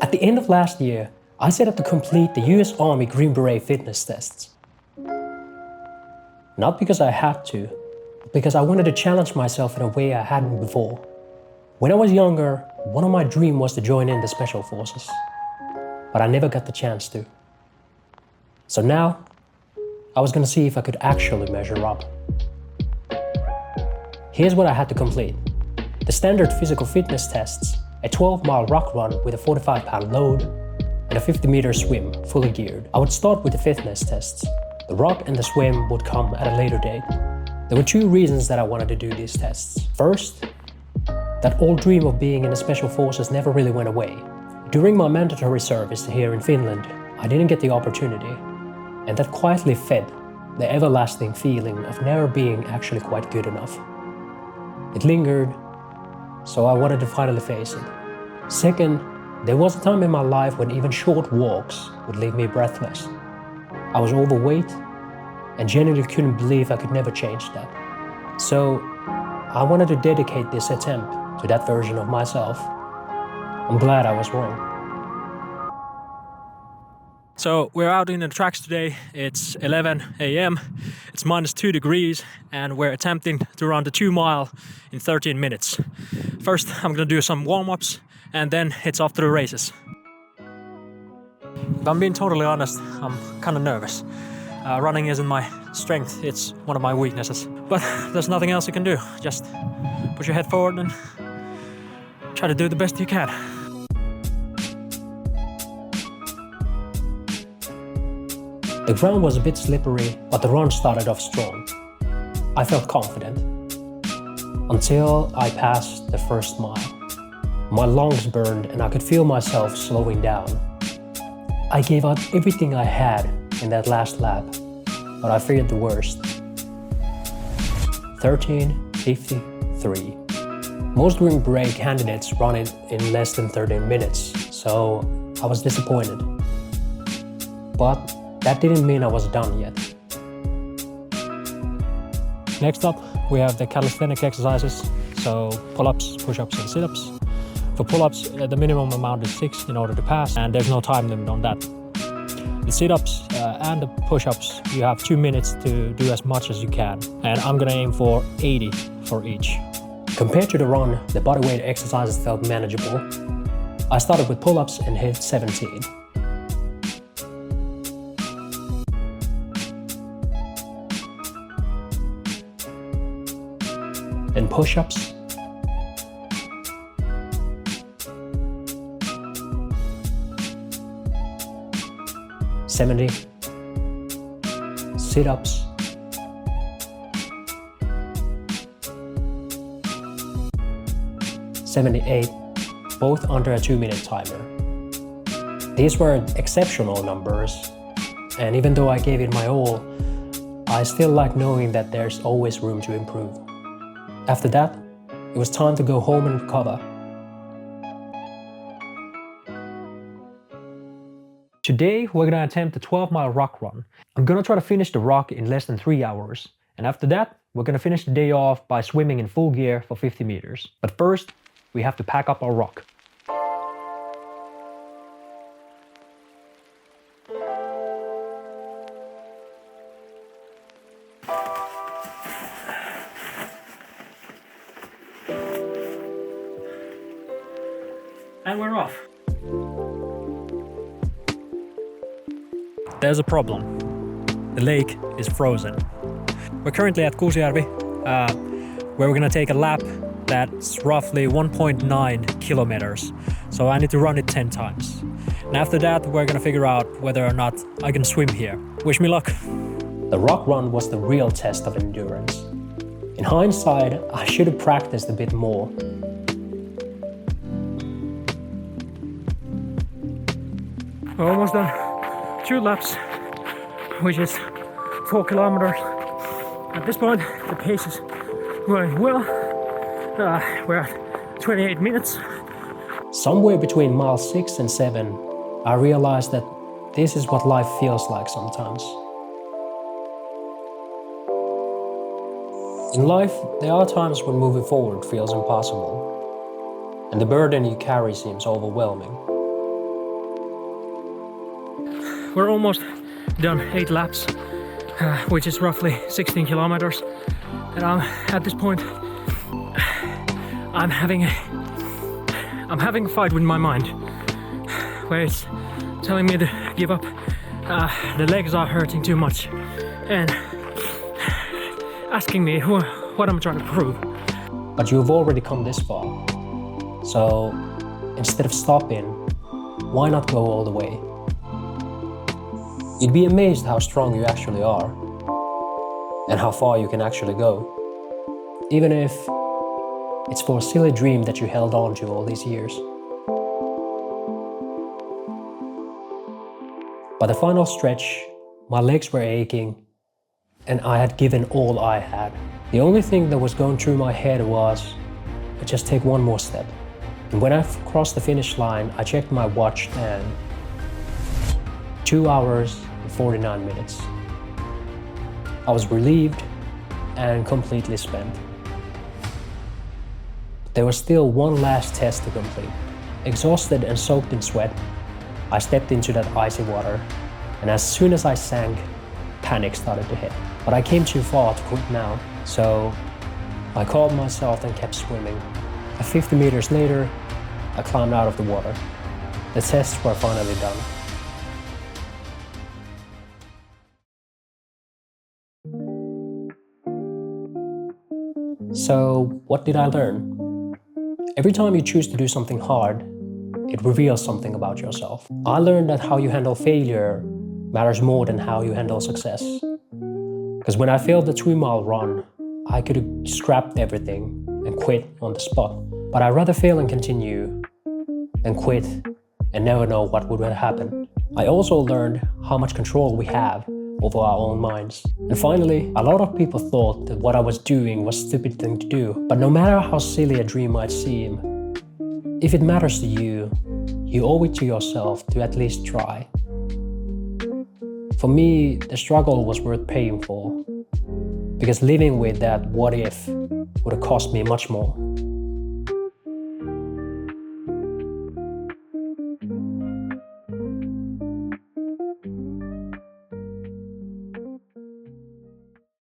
At the end of last year, I set out to complete the US Army Green Beret fitness tests. Not because I had to, but because I wanted to challenge myself in a way I hadn't before. When I was younger, one of my dreams was to join in the Special Forces, but I never got the chance to. So now, I was gonna see if I could actually measure up. Here's what I had to complete. The standard physical fitness tests, a 12-mile rock run with a 45-pound load, and a 50-meter swim, fully geared. I would start with the fitness tests. The rock and the swim would come at a later date. There were two reasons that I wanted to do these tests. First, that old dream of being in the Special Forces never really went away. During my mandatory service here in Finland, I didn't get the opportunity, and that quietly fed the everlasting feeling of never being actually quite good enough. It lingered, so I wanted to finally face it. Second, there was a time in my life when even short walks would leave me breathless. I was overweight and genuinely couldn't believe I could never change that. So I wanted to dedicate this attempt to that version of myself. I'm glad I was wrong. So we're out in the tracks today. It's 11 a.m. It's -2 degrees and we're attempting to run the 2 mile in 13 minutes. First, I'm gonna do some warm-ups and then it's off to the races. If I'm being totally honest, I'm kind of nervous. Running isn't my strength, it's one of my weaknesses. But there's nothing else you can do. Just push your head forward and try to do the best you can. The ground was a bit slippery, but the run started off strong. I felt confident. Until I passed the first mile. My lungs burned and I could feel myself slowing down. I gave out everything I had in that last lap, but I feared the worst. 13:53. Most Green Beret candidates run it in less than 13 minutes, so I was disappointed. But that didn't mean I was done yet. Next up, we have the calisthenic exercises, so pull-ups, push-ups and sit-ups. For pull-ups, the minimum amount is 6 in order to pass, and there's no time limit on that. The sit-ups and the push-ups, you have 2 minutes to do as much as you can, and I'm gonna aim for 80 for each. Compared to the run, the bodyweight exercises felt manageable. I started with pull-ups and hit 17. Then push-ups. Sit-ups. 78, both under a 2-minute timer. These were exceptional numbers, and even though I gave it my all, I still like knowing that there's always room to improve. After that, it was time to go home and recover. Today, we're gonna attempt a 12-mile rock run. I'm gonna try to finish the rock in less than 3 hours. And after that, we're gonna finish the day off by swimming in full gear for 50 meters. But first, we have to pack up our rock. And we're off. There's a problem. The lake is frozen. We're currently at Kuusijärvi, where we're gonna take a lap that's roughly 1.9 kilometers. So I need to run it 10 times. And after that, we're gonna figure out whether or not I can swim here. Wish me luck. The rock run was the real test of endurance. In hindsight, I should have practiced a bit more. We're almost done 2 laps, which is 4 kilometers. At this point, the pace is going well. We're at 28 minutes. Somewhere between mile 6 and 7, I realized that this is what life feels like sometimes. In life, there are times when moving forward feels impossible, and the burden you carry seems overwhelming. We're almost done 8 laps, which is roughly 16 kilometers. And at this point, I'm having a fight with my mind, where it's telling me to give up. The legs are hurting too much, and asking me what I'm trying to prove. But you've already come this far. So instead of stopping, why not go all the way? You'd be amazed how strong you actually are and how far you can actually go, even if it's for a silly dream that you held on to all these years. By the final stretch, my legs were aching and I had given all I had. The only thing that was going through my head was, just take one more step. And when I crossed the finish line, I checked my watch and 2 hours and 49 minutes. I was relieved and completely spent. But there was still one last test to complete. Exhausted and soaked in sweat, I stepped into that icy water, and as soon as I sank, panic started to hit. But I came too far to quit now, so I calmed myself and kept swimming. 50 meters later, I climbed out of the water. The tests were finally done. So, what did I learn? Every time you choose to do something hard, it reveals something about yourself. I learned that how you handle failure matters more than how you handle success. Because when I failed the 3-mile run, I could have scrapped everything and quit on the spot. But I'd rather fail and continue than quit and never know what would have happened. I also learned how much control we have over our own minds. And finally, a lot of people thought that what I was doing was a stupid thing to do. But no matter how silly a dream might seem, if it matters to you, you owe it to yourself to at least try. For me, the struggle was worth paying for, because living with that what if would have cost me much more.